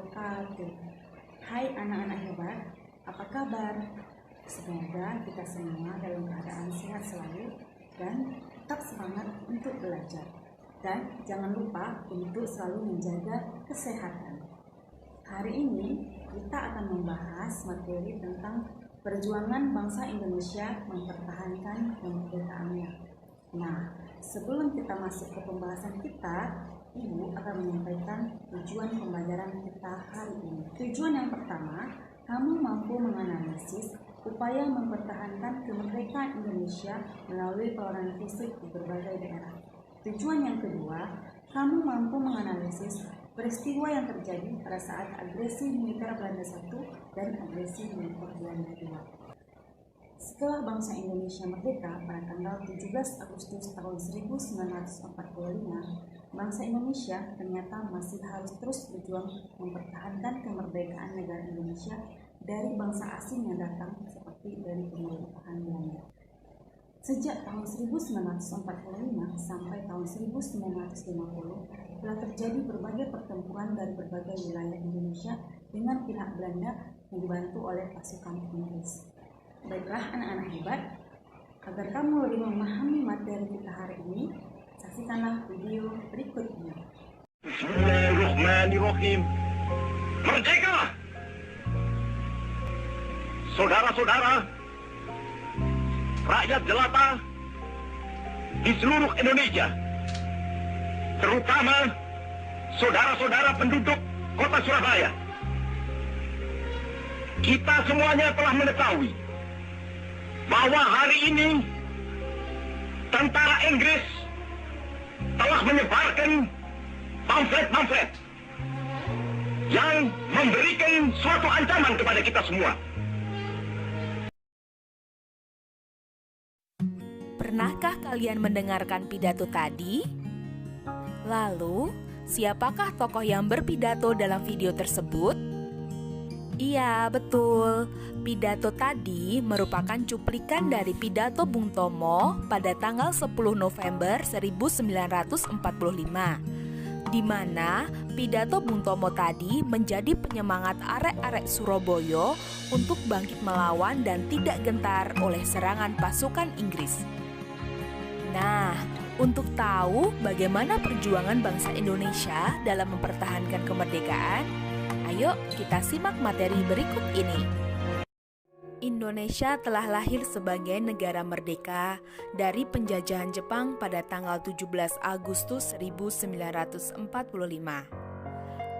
wabarakatuh. Hai anak-anak hebat, apa kabar? Semoga kita semua dalam keadaan sehat selalu dan tetap semangat untuk belajar. Dan jangan lupa untuk selalu menjaga kesehatan. Hari ini kita akan membahas materi tentang perjuangan bangsa Indonesia mempertahankan kemerdekaannya. Nah, sebelum kita masuk ke pembahasan kita, Ibu akan menyampaikan tujuan pembelajaran kita hari ini. Tujuan yang pertama, kamu mampu menganalisis upaya mempertahankan kemerdekaan Indonesia melalui perlawanan fisik di berbagai daerah. Tujuan yang kedua, kamu mampu menganalisis peristiwa yang terjadi pada saat agresi militer Belanda I dan agresi militer Belanda II. Setelah bangsa Indonesia merdeka pada tanggal 17 Agustus tahun 1945, bangsa Indonesia ternyata masih harus terus berjuang mempertahankan kemerdekaan negara Indonesia dari bangsa asing yang datang seperti dari pemerintahan Belanda. Sejak tahun 1945 sampai tahun 1950 telah terjadi berbagai pertempuran dari berbagai wilayah Indonesia dengan pihak Belanda yang dibantu oleh pasukan Inggris. Baiklah anak-anak hebat, agar kamu lebih memahami materi kita hari ini, saksikanlah video berikut ini. Bismillahirrahmanirrahim. Merdeka! Saudara-saudara, rakyat jelata di seluruh Indonesia, terutama saudara-saudara penduduk kota Surabaya, kita semuanya telah mengetahui bahwa hari ini tentara Inggris telah menyebarkan pamflet-pamflet yang memberikan suatu ancaman kepada kita semua. Pernahkah kalian mendengarkan pidato tadi? Lalu, siapakah tokoh yang berpidato dalam video tersebut? Iya, betul. Pidato tadi merupakan cuplikan dari pidato Bung Tomo pada tanggal 10 November 1945, di mana pidato Bung Tomo tadi menjadi penyemangat arek-arek Surabaya untuk bangkit melawan dan tidak gentar oleh serangan pasukan Inggris. Nah, untuk tahu bagaimana perjuangan bangsa Indonesia dalam mempertahankan kemerdekaan, ayo kita simak materi berikut ini. Indonesia telah lahir sebagai negara merdeka dari penjajahan Jepang pada tanggal 17 Agustus 1945.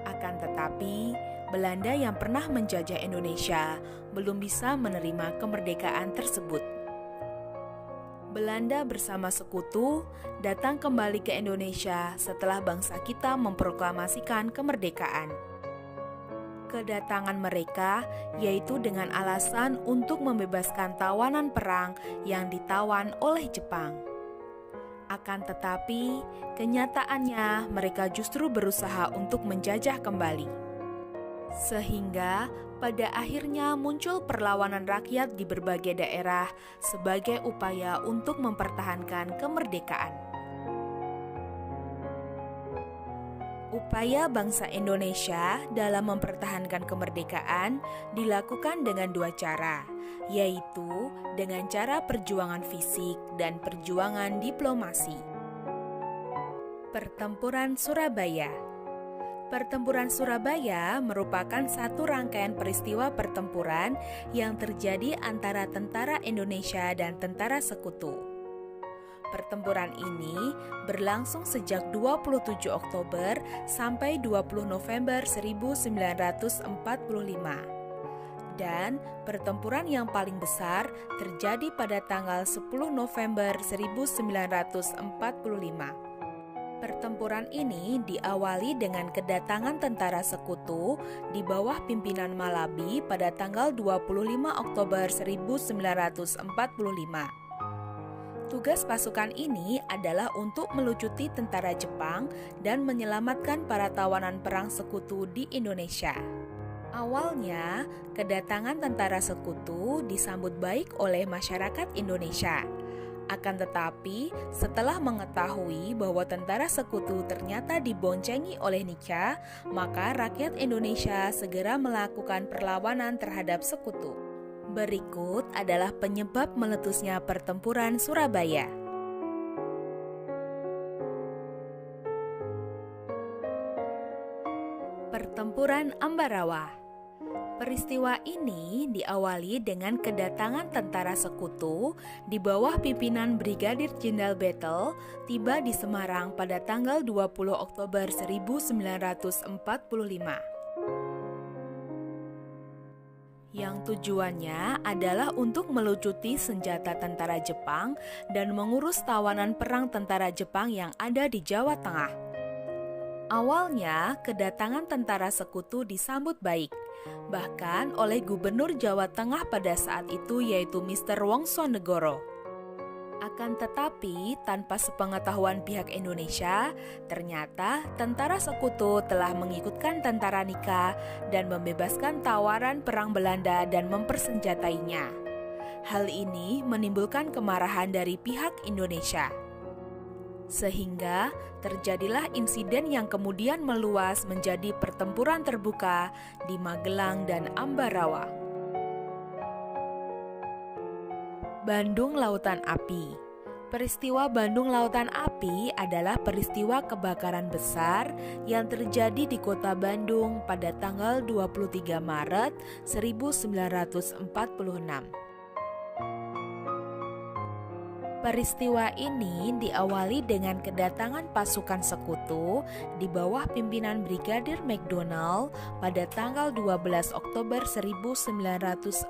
Akan tetapi, Belanda yang pernah menjajah Indonesia belum bisa menerima kemerdekaan tersebut. Belanda bersama sekutu datang kembali ke Indonesia setelah bangsa kita memproklamasikan kemerdekaan. Kedatangan mereka yaitu dengan alasan untuk membebaskan tawanan perang yang ditawan oleh Jepang. Akan tetapi, kenyataannya mereka justru berusaha untuk menjajah kembali. Sehingga pada akhirnya muncul perlawanan rakyat di berbagai daerah sebagai upaya untuk mempertahankan kemerdekaan. Upaya bangsa Indonesia dalam mempertahankan kemerdekaan dilakukan dengan dua cara, yaitu dengan cara perjuangan fisik dan perjuangan diplomasi. Pertempuran Surabaya. Pertempuran Surabaya merupakan satu rangkaian peristiwa pertempuran yang terjadi antara tentara Indonesia dan tentara sekutu. Pertempuran ini berlangsung sejak 27 Oktober sampai 20 November 1945. Dan pertempuran yang paling besar terjadi pada tanggal 10 November 1945. Pertempuran ini diawali dengan kedatangan tentara sekutu di bawah pimpinan Malabi pada tanggal 25 Oktober 1945. Tugas pasukan ini adalah untuk melucuti tentara Jepang dan menyelamatkan para tawanan perang sekutu di Indonesia. Awalnya, kedatangan tentara sekutu disambut baik oleh masyarakat Indonesia. Akan tetapi, setelah mengetahui bahwa tentara sekutu ternyata diboncengi oleh Nika, maka rakyat Indonesia segera melakukan perlawanan terhadap sekutu. Berikut adalah penyebab meletusnya pertempuran Surabaya. Pertempuran Ambarawa. Peristiwa ini diawali dengan kedatangan tentara sekutu di bawah pimpinan Brigadir Jenderal Battle tiba di Semarang pada tanggal 20 Oktober 1945. Yang tujuannya adalah untuk melucuti senjata tentara Jepang dan mengurus tawanan perang tentara Jepang yang ada di Jawa Tengah. Awalnya, kedatangan tentara sekutu disambut baik, bahkan oleh Gubernur Jawa Tengah pada saat itu yaitu Mr. Wongsonegoro. Akan tetapi, tanpa sepengetahuan pihak Indonesia, ternyata tentara sekutu telah mengikutkan tentara Nika dan membebaskan tawaran perang Belanda dan mempersenjatainya. Hal ini menimbulkan kemarahan dari pihak Indonesia. Sehingga terjadilah insiden yang kemudian meluas menjadi pertempuran terbuka di Magelang dan Ambarawa. Bandung Lautan Api. Peristiwa Bandung Lautan Api adalah peristiwa kebakaran besar yang terjadi di kota Bandung pada tanggal 23 Maret 1946. Peristiwa ini diawali dengan kedatangan pasukan sekutu di bawah pimpinan Brigadir McDonald pada tanggal 12 Oktober 1945,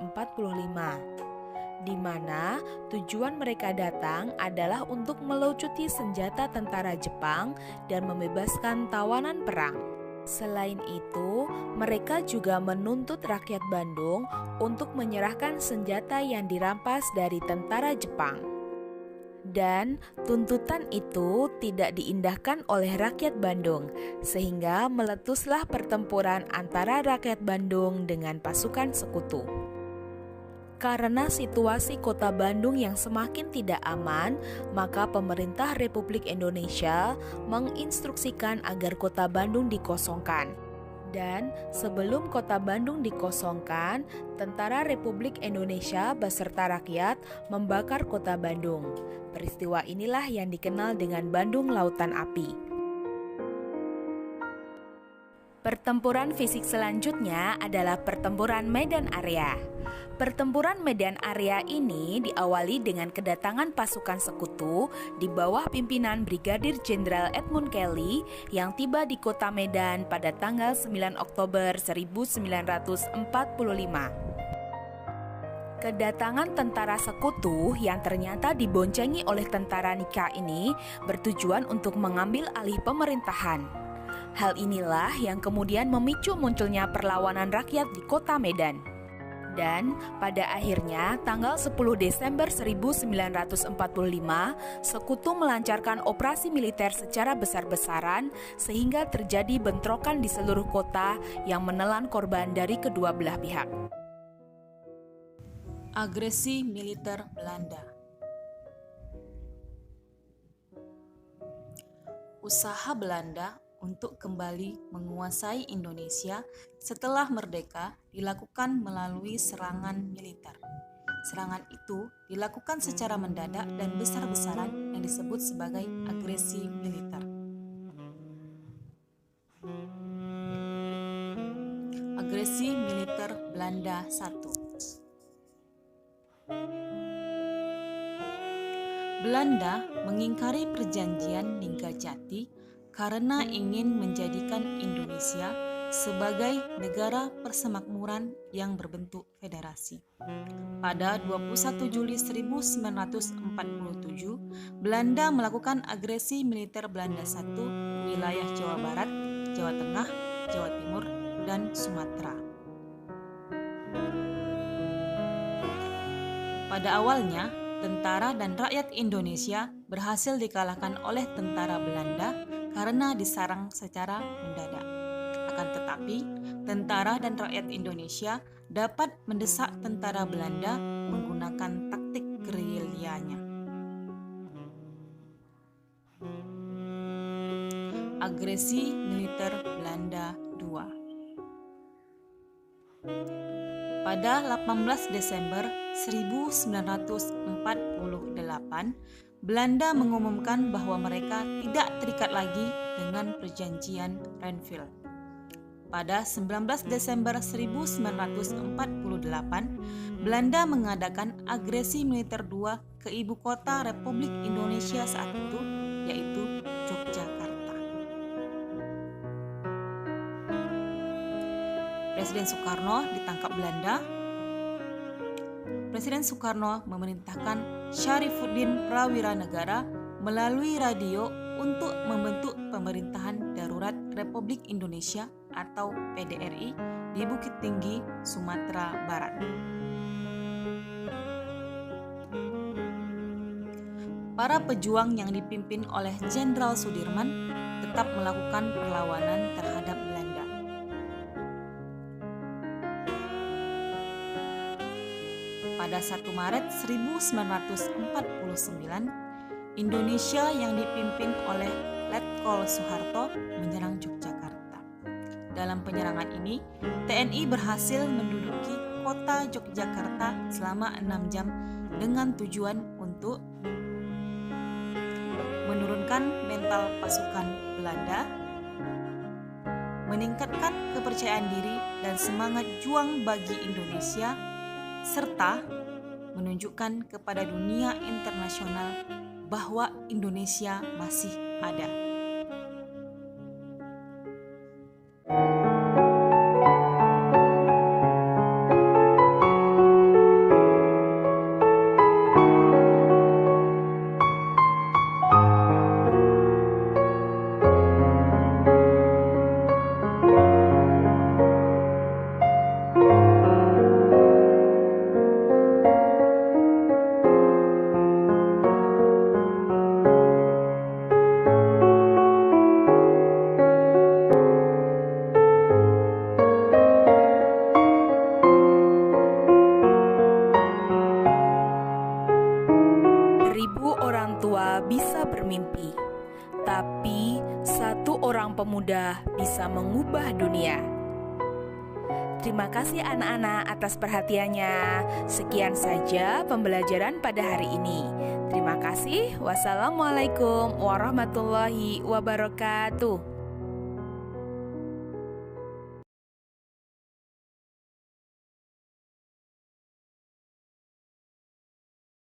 di mana tujuan mereka datang adalah untuk melucuti senjata tentara Jepang dan membebaskan tawanan perang. Selain itu, mereka juga menuntut rakyat Bandung untuk menyerahkan senjata yang dirampas dari tentara Jepang. Dan tuntutan itu tidak diindahkan oleh rakyat Bandung, sehingga meletuslah pertempuran antara rakyat Bandung dengan pasukan sekutu. Karena situasi kota Bandung yang semakin tidak aman, maka pemerintah Republik Indonesia menginstruksikan agar kota Bandung dikosongkan. Dan sebelum kota Bandung dikosongkan, tentara Republik Indonesia beserta rakyat membakar kota Bandung. Peristiwa inilah yang dikenal dengan Bandung Lautan Api. Pertempuran fisik selanjutnya adalah pertempuran Medan Area. Pertempuran Medan Area ini diawali dengan kedatangan pasukan sekutu di bawah pimpinan Brigadir Jenderal Edmund Kelly yang tiba di kota Medan pada tanggal 9 Oktober 1945. Kedatangan tentara sekutu yang ternyata diboncengi oleh tentara Nika ini bertujuan untuk mengambil alih pemerintahan. Hal inilah yang kemudian memicu munculnya perlawanan rakyat di kota Medan. Dan pada akhirnya tanggal 10 Desember 1945, sekutu melancarkan operasi militer secara besar-besaran sehingga terjadi bentrokan di seluruh kota yang menelan korban dari kedua belah pihak. Agresi militer Belanda. Usaha Belanda untuk kembali menguasai Indonesia setelah merdeka dilakukan melalui serangan militer. Serangan itu dilakukan secara mendadak dan besar-besaran yang disebut sebagai agresi militer. Agresi militer Belanda I. Belanda mengingkari perjanjian Ninggajati karena ingin menjadikan Indonesia sebagai negara persemakmuran yang berbentuk federasi. Pada 21 Juli 1947, Belanda melakukan agresi militer Belanda I ke wilayah Jawa Barat, Jawa Tengah, Jawa Timur, dan Sumatera. Pada awalnya, tentara dan rakyat Indonesia berhasil dikalahkan oleh tentara Belanda karena diserang secara mendadak. Akan tetapi, tentara dan rakyat Indonesia dapat mendesak tentara Belanda menggunakan taktik gerilyanya. agresi militer Belanda II. Pada 18 Desember 1948, Belanda mengumumkan bahwa mereka tidak terikat lagi dengan perjanjian Renville. Pada 19 Desember 1948, Belanda mengadakan agresi militer II ke ibu kota Republik Indonesia saat itu, yaitu Yogyakarta. Presiden Soekarno ditangkap Belanda. Presiden Soekarno memerintahkan Syarifuddin Prawiranegara melalui radio untuk membentuk pemerintahan darurat Republik Indonesia atau PDRI di Bukit Tinggi, Sumatera Barat. Para pejuang yang dipimpin oleh Jenderal Sudirman tetap melakukan perlawanan terhadap Belanda. Pada 1 Maret 1949, Indonesia yang dipimpin oleh Letkol Soeharto menyerang Yogyakarta. Dalam penyerangan ini, TNI berhasil menduduki kota Yogyakarta selama 6 jam dengan tujuan untuk menurunkan mental pasukan Belanda, meningkatkan kepercayaan diri dan semangat juang bagi Indonesia, serta menunjukkan kepada dunia internasional bahwa Indonesia masih ada. Bisa bermimpi, tapi satu orang pemuda bisa mengubah dunia. Terima kasih anak-anak atas perhatiannya. Sekian saja pembelajaran pada hari ini. Terima kasih. Wassalamualaikum warahmatullahi wabarakatuh.